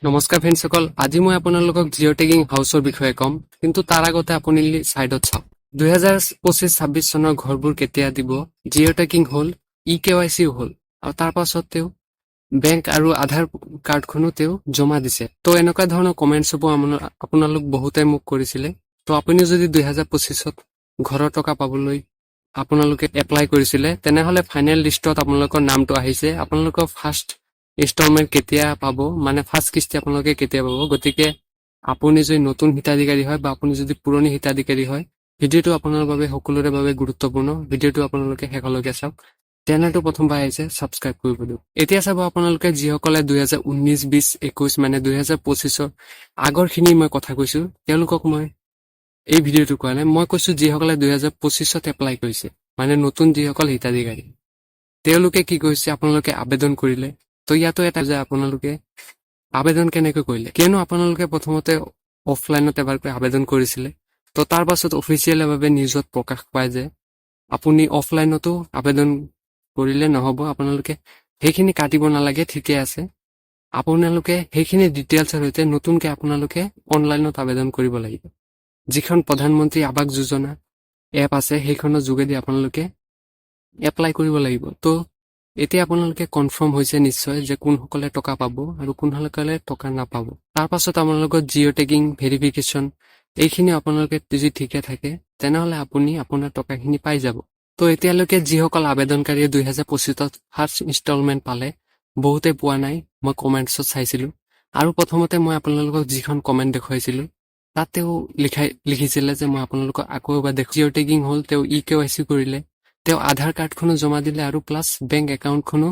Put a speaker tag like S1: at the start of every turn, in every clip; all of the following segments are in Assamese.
S1: নমস্কাৰ ফ্ৰেণ্ডসকল, আজি মই আপোনালোকক জিঅ' টেগিং হাউচৰ বিষয়ে ক'ম, কিন্তু তাৰ আগতে আপুনি চাইডত চাওক। 2025-26 চনৰ ঘৰবোৰ কেতিয়া দিব? জিঅ' টেগিং হ'ল, KYC হ'ল, আৰু তাৰ পাছত তেওঁ বেংক আৰু আধাৰ কাৰ্ডখনো তেওঁ জমা দিছে। তো এনেকুৱা ধৰণৰ কমেণ্টছবোৰ আপোনালোক বহুতে মোক কৰিছিলে। তো আপুনি যদি 2025ত ঘৰৰ টকা পাবলৈ আপোনালোকে এপ্লাই কৰিছিলে, তেনেহ'লে ফাইনেল লিষ্টত আপোনালোকৰ নামটো আহিছে। আপোনালোকৰ ফাৰ্ষ্ট ইনষ্টলমেণ্ট কেতিয়া পাব, মানে ফাৰ্ষ্ট কিস্তি আপোনালোকে কেতিয়া পাব। গতিকে আপুনি যদি নতুন হিতাধিকাৰী হয় বা আপুনি যদি পুৰণি হিতাধিকাৰী হয়, ভিডিঅ'টো আপোনাৰ বাবে সকলোৰে বাবে গুৰুত্বপূৰ্ণ। ভিডিঅ'টো আপোনালোকে শেষলৈকে চাওক। চেনেলটো প্ৰথমবাৰ আহিছে, ছাবস্ক্ৰাইব কৰিব দিয়ক। এতিয়া চাব আপোনালোকে যিসকলে 2019-20-21 মানে 2025ৰ আগৰখিনি মই কথা কৈছো, তেওঁলোকক মই এই ভিডিঅ'টো কোৱা নাই। মই কৈছো যিসকলে 2025ত এপ্লাই কৰিছে, মানে নতুন যিসকল হিতাধিকাৰী, তেওঁলোকে কি কৰিছে, আপোনালোকে আবেদন কৰিলে। তো ইয়াতো এটা যে আপোনালোকে আবেদন কেনেকৈ কৰিলে, কিয়নো আপোনালোকে প্ৰথমতে অফলাইনত এবাৰকৈ আবেদন কৰিছিলে। তো তাৰ পাছত অফিচিয়েলভাৱে নিউজত প্ৰকাশ পায় যে আপুনি অফলাইনতো আবেদন কৰিলে নহ'ব, আপোনালোকে সেইখিনি কাটিব নালাগে, ঠিকে আছে। আপোনালোকে সেইখিনি ডিটেইলছৰ সৈতে নতুনকৈ আপোনালোকে অনলাইনত আবেদন কৰিব লাগিব। যিখন প্ৰধানমন্ত্ৰী আৱাস যোজনা এপ আছে, সেইখনৰ যোগেদি আপোনালোকে এপ্লাই কৰিব লাগিব। তো এতিয়া আপোনালোকে কনফাৰ্ম হৈছে নিশ্চয় যে কোনসকলে টকা পাব আৰু কোনসকলে টকা নাপাব। তাৰ পাছত আপোনালোকৰ জিঅ' টেগিং ভেৰিফিকেশ্যন, এইখিনি আপোনালোকে যদি ঠিকে থাকে, তেনেহ'লে আপুনি আপোনাৰ টকাখিনি পাই যাব। তো এতিয়ালৈকে যিসকল আবেদনকাৰীয়ে 2025ত ফাৰ্ষ্ট ইনষ্টলমেণ্ট পালে, বহুতে পোৱা নাই। মই কমেণ্টছত চাইছিলোঁ, আৰু প্ৰথমতে মই আপোনালোকক যিখন কমেণ্ট দেখুৱাইছিলোঁ, তাত তেওঁ লিখিছিলে যে মই আপোনালোকক আকৌ এবাৰ জিঅ' টেগিং হ'ল, তেওঁ KYC কৰিলে, তেওঁ আধাৰ কাৰ্ডখনো জমা দিলে, আৰু প্লাছ বেংক একাউণ্টখনো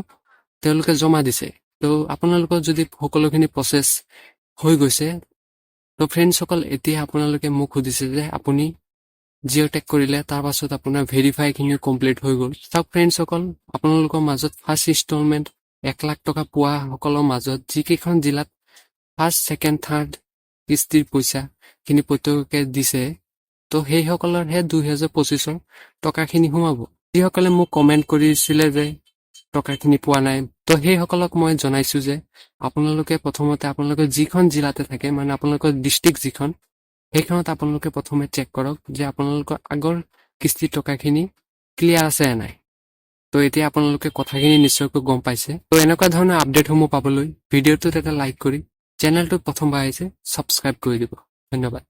S1: তেওঁলোকে জমা দিছে। তো আপোনালোকৰ যদি সকলোখিনি প্ৰচেছ হৈ গৈছে, তো ফ্ৰেণ্ডসকল এতিয়া আপোনালোকে মোক সুধিছে যে আপুনি জিঅ' টেগ কৰিলে, তাৰ পাছত আপোনাৰ ভেৰিফাইখিনি কমপ্লিট হৈ গ'ল। চাওক ফ্ৰেণ্ডসকল, আপোনালোকৰ মাজত ফাৰ্ষ্ট ইনষ্টলমেণ্ট 1 লাখ টকা পোৱাসকলৰ মাজত যিকেইখন জিলাত ফাৰ্ষ্ট, ছেকেণ্ড, থাৰ্ড কিস্তিৰ পইচাখিনি প্ৰত্যেকে দিছে, তো সেইসকলৰহে 2025ৰ টকাখিনি সোমাব। যিসকলে মোক কমেণ্ট কৰিছিলে যে টকাখিনি পোৱা নাই, তো সেইসকলক মই জনাইছো যে আপোনালোকে প্ৰথমতে আপোনালোকে যিখন জিলাতে থাকে, মানে আপোনালোকৰ ডিষ্ট্ৰিক্ট যিখন, সেইখনত আপোনালোকে প্ৰথমে চেক কৰক যে আপোনালোকৰ আগৰ কিস্তিৰ টকাখিনি ক্লিয়াৰ আছে নে নাই। তো এতিয়া আপোনালোকে কথাখিনি নিশ্চয়কৈ গম পাইছে। তো এনেকুৱা ধৰণৰ আপডেটসমূহ পাবলৈ ভিডিঅ'টোত এটা লাইক কৰি চেনেলটোত প্ৰথমবাৰ আহিছে ছাবস্ক্ৰাইব কৰি দিব। ধন্যবাদ।